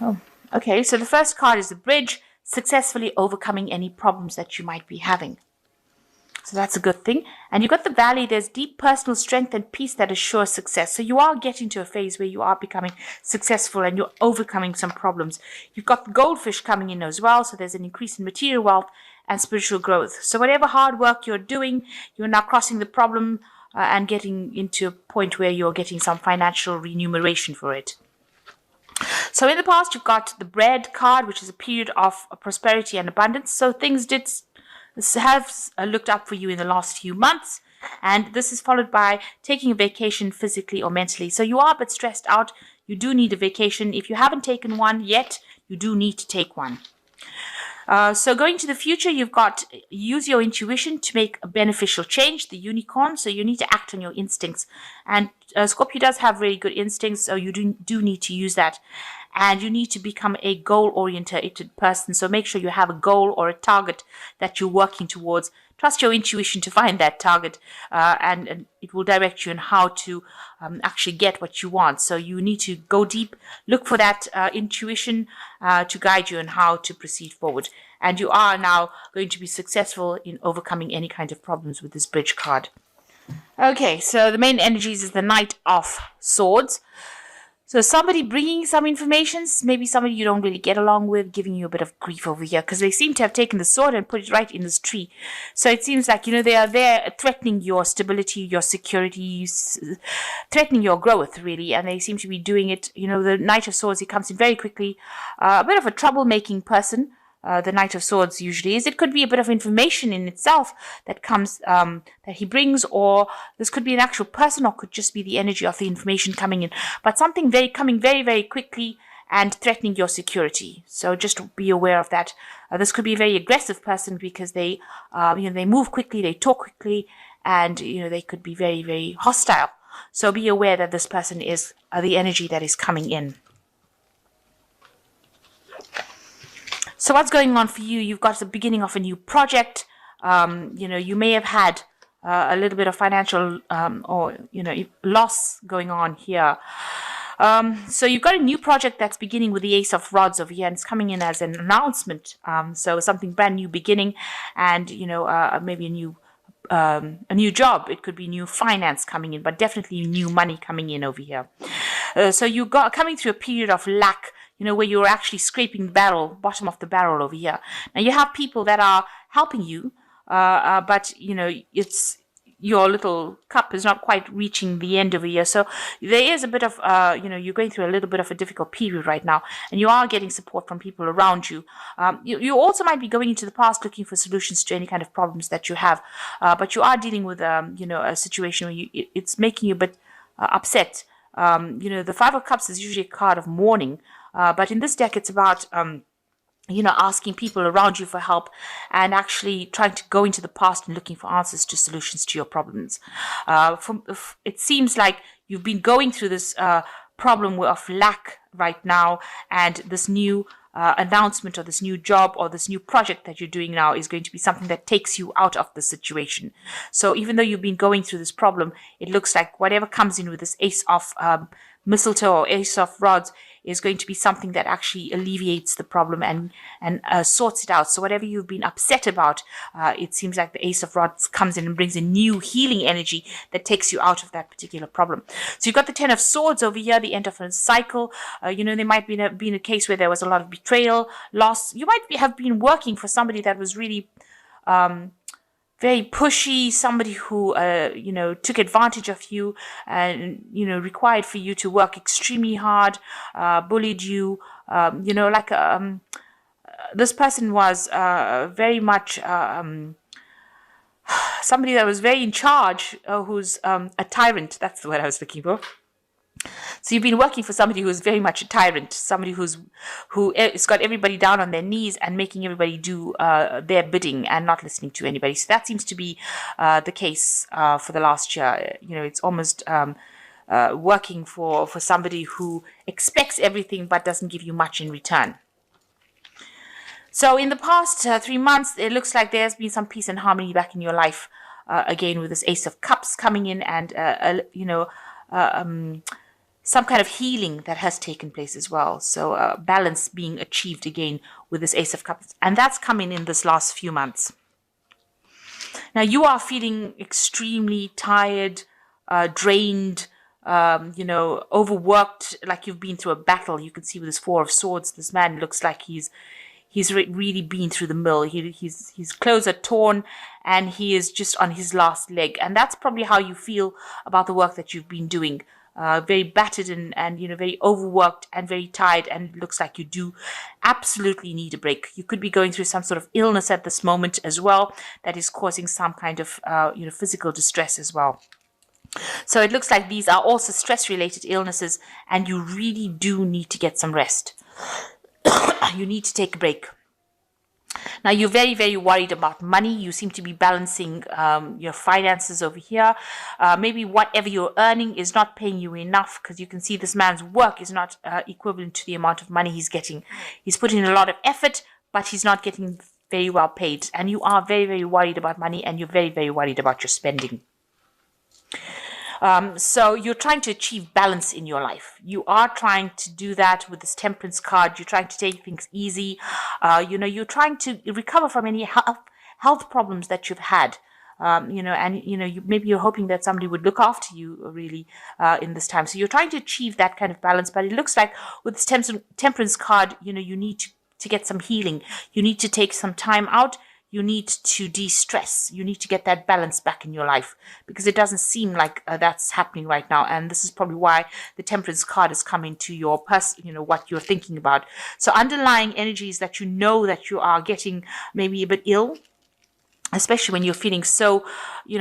Oh, okay. So the first card is the bridge, successfully overcoming any problems that you might be having. So that's a good thing. And you got the valley. There's deep personal strength and peace that assures success. So you are getting to a phase where you are becoming successful and you're overcoming some problems. You've got the goldfish coming in as well. So there's an increase in material wealth and spiritual growth. So whatever hard work you're doing, you're now crossing the problem and getting into a point where you're getting some financial remuneration for it. So in the past, you've got the bread card, which is a period of prosperity and abundance. So things did have looked up for you in the last few months. And this is followed by taking a vacation physically or mentally. So you are a bit stressed out. You do need a vacation. If you haven't taken one yet, you do need to take one. So going to the future, you've got use your intuition to make a beneficial change, the unicorn. So you need to act on your instincts. And Scorpio does have really good instincts, so you do need to use that. And you need to become a goal-oriented person. So make sure you have a goal or a target that you're working towards. Trust your intuition to find that target, and it will direct you on how to actually get what you want. So you need to go deep, look for that intuition to guide you on how to proceed forward. And you are now going to be successful in overcoming any kind of problems with this bridge card. Okay, so the main energies is the Knight of Swords. So somebody bringing some information, maybe somebody you don't really get along with, giving you a bit of grief over here, because they seem to have taken the sword and put it right in this tree. So it seems like, they are there threatening your stability, your security, threatening your growth, really. And they seem to be doing it, the Knight of Swords, he comes in very quickly, a bit of a troublemaking person. The Knight of Swords usually is. It could be a bit of information in itself that comes, that he brings, or this could be an actual person, or could just be the energy of the information coming in. But something coming very, very quickly and threatening your security. So just be aware of that. This could be a very aggressive person because they move quickly, they talk quickly, and they could be very, very hostile. So be aware that this person is the energy that is coming in. So what's going on for you? You've got the beginning of a new project. You may have had a little bit of financial loss going on here. So you've got a new project that's beginning with the Ace of Rods over here, and it's coming in as an announcement. So something brand new beginning, and maybe a new job. It could be new finance coming in, but definitely new money coming in over here. So you got coming through a period of lack, where you're actually scraping the bottom of the barrel over here. Now you have people that are helping you, but it's your little cup is not quite reaching the end over here. So there is a bit of, you're going through a little bit of a difficult period right now, and you are getting support from people around you. You also might be going into the past looking for solutions to any kind of problems that you have, but you are dealing with, a situation where it's making you a bit upset. The Five of Cups is usually a card of mourning, but in this deck, it's about, asking people around you for help and actually trying to go into the past and looking for answers to solutions to your problems. It seems like you've been going through this problem of lack right now, and this new announcement or this new job or this new project that you're doing now is going to be something that takes you out of the situation. So even though you've been going through this problem, it looks like whatever comes in with this Ace of Mistletoe or Ace of Rods is going to be something that actually alleviates the problem and sorts it out. So whatever you've been upset about, it seems like the Ace of Rods comes in and brings a new healing energy that takes you out of that particular problem. So you've got the Ten of Swords over here, the end of a cycle. There might be been a case where there was a lot of betrayal, loss. You might have been working for somebody that was really very pushy, somebody who, took advantage of you and, required for you to work extremely hard, bullied you, this person was very much somebody that was very in charge, who's a tyrant. That's the word I was looking for. So you've been working for somebody who's very much a tyrant, somebody who's got everybody down on their knees and making everybody do their bidding and not listening to anybody. So that seems to be the case for the last year. It's almost working for somebody who expects everything but doesn't give you much in return. So in the past 3 months, it looks like there's been some peace and harmony back in your life, again with this Ace of Cups coming in and, some kind of healing that has taken place as well. So balance being achieved again with this Ace of Cups. And that's coming in this last few months. Now you are feeling extremely tired, drained, overworked, like you've been through a battle. You can see with this Four of Swords, this man looks like he's really been through the mill. His clothes are torn and he is just on his last leg. And that's probably how you feel about the work that you've been doing. Very battered and very overworked and very tired, and it looks like you do absolutely need a break. You could be going through some sort of illness at this moment as well that is causing some kind of physical distress as well. So it looks like these are also stress-related illnesses, and you really do need to get some rest. You need to take a break. Now, you're very, very worried about money. You seem to be balancing your finances over here. Maybe whatever you're earning is not paying you enough, because you can see this man's work is not equivalent to the amount of money he's getting. He's putting in a lot of effort, but he's not getting very well paid. And you are very, very worried about money, and you're very, very worried about your spending. So you're trying to achieve balance in your life. You are trying to do that with this Temperance card. You're trying to take things easy. You're trying to recover from any health problems that you've had. Maybe you're hoping that somebody would look after you really in this time. So you're trying to achieve that kind of balance. But it looks like with this Temperance card, you need to get some healing. You need to take some time out. You need to de-stress. You need to get that balance back in your life, because it doesn't seem like that's happening right now. And this is probably why the Temperance card is coming to your person, what you're thinking about. So underlying energies that that you are getting maybe a bit ill, especially when you're feeling so,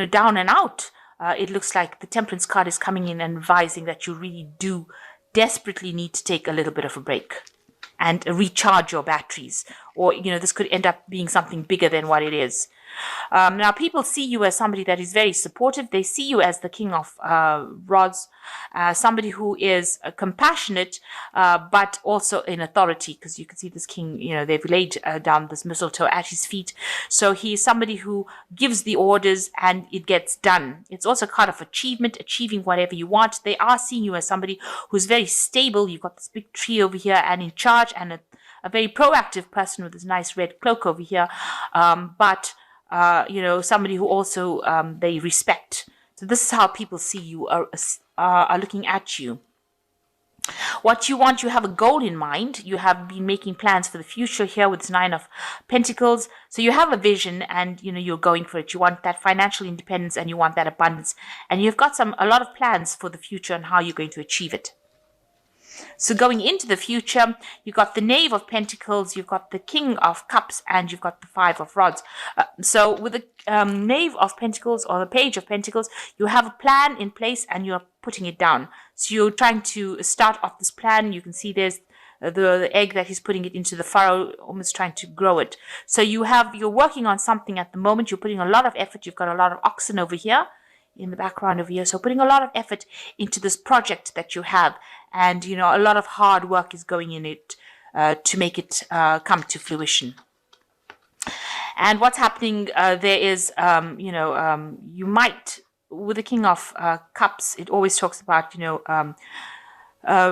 down and out. It looks like the Temperance card is coming in and advising that you really do desperately need to take a little bit of a break and recharge your batteries, or this could end up being something bigger than what it is. Now, people see you as somebody that is very supportive. They see you as the King of Rods, somebody who is compassionate, but also in authority, because you can see this king, they've laid down this mistletoe at his feet. So he is somebody who gives the orders and it gets done. It's also a card of achievement, achieving whatever you want. They are seeing you as somebody who's very stable. You've got this big tree over here and in charge, and a very proactive person with this nice red cloak over here. Somebody who also they respect. So this is how people see you, are looking at you. What you want, you have a goal in mind. You have been making plans for the future here with this Nine of Pentacles. So you have a vision, and you're going for it. You want that financial independence, and you want that abundance, and you've got a lot of plans for the future and how you're going to achieve it. So going into the future, you've got the Knave of Pentacles, you've got the King of Cups, and you've got the Five of Rods. So with the Knave of Pentacles or the Page of Pentacles, you have a plan in place and you're putting it down. So you're trying to start off this plan. You can see there's the egg that he's putting it into the furrow, almost trying to grow it. So you're working on something at the moment. You're putting a lot of effort. You've got a lot of oxen over here in the background over here. So putting a lot of effort into this project that you have. And, a lot of hard work is going in it to make it come to fruition. And what's happening there is, you might, with the King of Cups, it always talks about,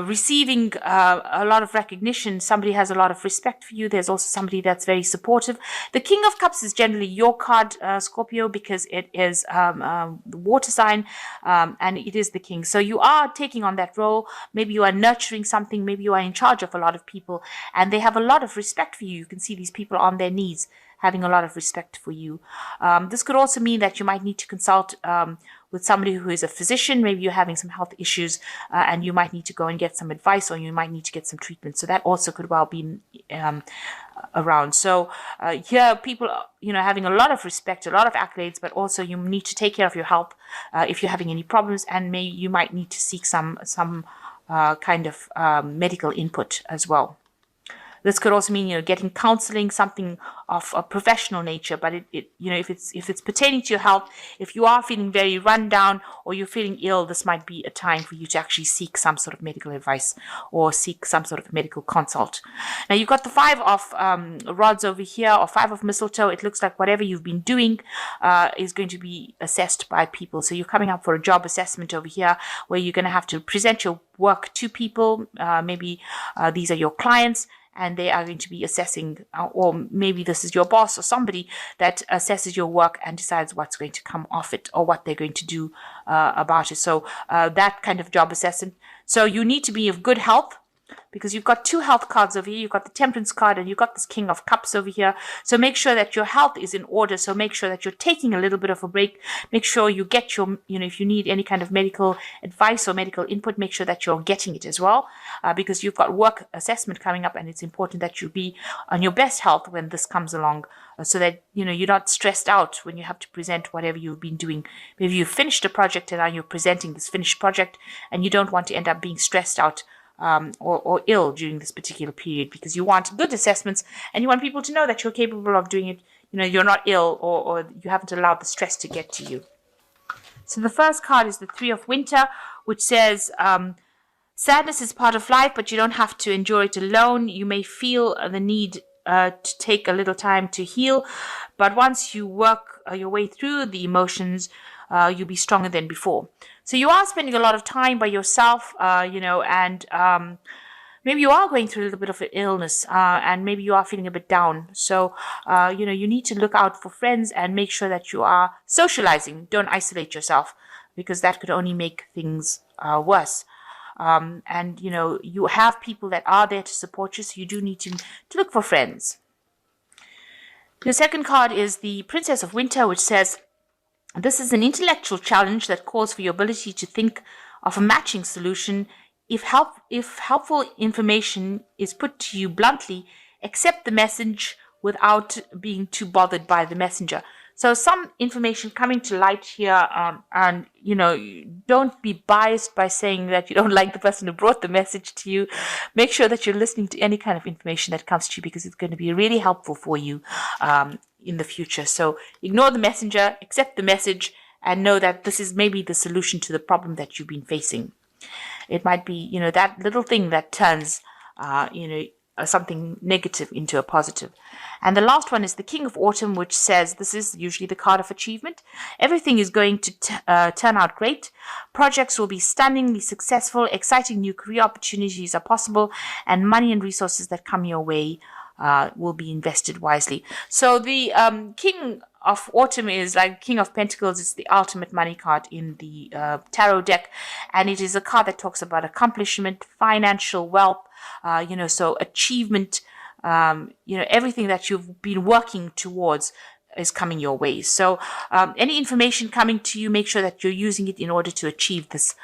receiving a lot of recognition. Somebody has a lot of respect for you. There's also somebody that's very supportive. The King of Cups is generally your card, Scorpio, because it is the water sign and it is the king. So you are taking on that role. Maybe you are nurturing something. Maybe you are in charge of a lot of people and they have a lot of respect for you. You can see these people on their knees having a lot of respect for you. This could also mean that you might need to consult with somebody who is a physician. Maybe you're having some health issues and you might need to go and get some advice, or you might need to get some treatment. So that also could well be around. So here people, having a lot of respect, a lot of accolades, but also you need to take care of your health if you're having any problems, and you might need to seek some kind of medical input as well. This could also mean, getting counseling, something of a professional nature. But if it's pertaining to your health, if you are feeling very run down or you're feeling ill, this might be a time for you to actually seek some sort of medical advice or seek some sort of medical consult. Now you've got the 5 of rods over here, or 5 of mistletoe. It looks like whatever you've been doing is going to be assessed by people. So you're coming up for a job assessment over here, where you're going to have to present your work to people. Maybe these are your clients, and they are going to be assessing, or maybe this is your boss or somebody that assesses your work and decides what's going to come off it or what they're going to do about it. So that kind of job assessment. So you need to be of good health, because you've got 2 health cards over here. You've got the Temperance card and you've got this King of Cups over here. So make sure that your health is in order. So make sure that you're taking a little bit of a break. Make sure you get your, if you need any kind of medical advice or medical input, make sure that you're getting it as well, because you've got work assessment coming up, and it's important that you be on your best health when this comes along, so that, you're not stressed out when you have to present whatever you've been doing. Maybe you've finished a project and now you're presenting this finished project, and you don't want to end up being stressed out or ill during this particular period, because you want good assessments and you want people to know that you're capable of doing it. You're not ill, or you haven't allowed the stress to get to you. So the first card is the 3 of Winter, which says sadness is part of life, but you don't have to endure it alone. You may feel the need to take a little time to heal, but once you work your way through the emotions, you'll be stronger than before. So you are spending a lot of time by yourself, and maybe you are going through a little bit of an illness, and maybe you are feeling a bit down. So, you need to look out for friends and make sure that you are socializing. Don't isolate yourself, because that could only make things worse. And, you have people that are there to support you, so you do need to look for friends. The second card is the Princess of Winter, which says, this is an intellectual challenge that calls for your ability to think of a matching solution. If helpful information is put to you bluntly, accept the message without being too bothered by the messenger. So some information coming to light here, and don't be biased by saying that you don't like the person who brought the message to you. Make sure that you're listening to any kind of information that comes to you, because it's going to be really helpful for you in the future. So ignore the messenger, accept the message, and know that this is maybe the solution to the problem that you've been facing. It might be, that little thing that turns, something negative into a positive. And the last one is the King of Autumn, which says, this is usually the card of achievement. Everything is going to turn out great. Projects will be stunningly successful. Exciting new career opportunities are possible, and money and resources that come your way will be invested wisely. So the King of Autumn is like King of Pentacles. It's the ultimate money card in the tarot deck, and it is a card that talks about accomplishment, financial wealth, so achievement, everything that you've been working towards is coming your way. So any information coming to you, make sure that you're using it in order to achieve this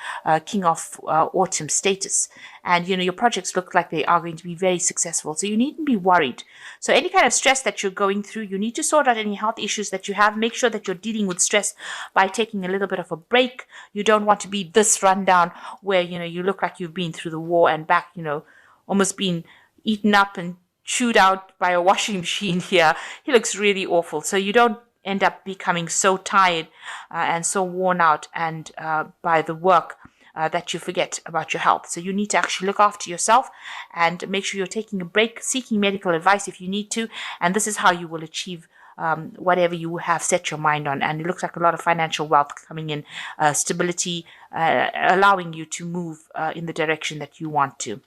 King of Autumn status. And, your projects look like they are going to be very successful. So you needn't be worried. So any kind of stress that you're going through, you need to sort out any health issues that you have. Make sure that you're dealing with stress by taking a little bit of a break. You don't want to be this rundown where, you look like you've been through the war and back, almost been eaten up and chewed out by a washing machine here. He looks really awful. So you don't end up becoming so tired and so worn out and by the work that you forget about your health. So you need to actually look after yourself and make sure you're taking a break, seeking medical advice if you need to. And this is how you will achieve whatever you have set your mind on. And it looks like a lot of financial wealth coming in, stability, allowing you to move in the direction that you want to.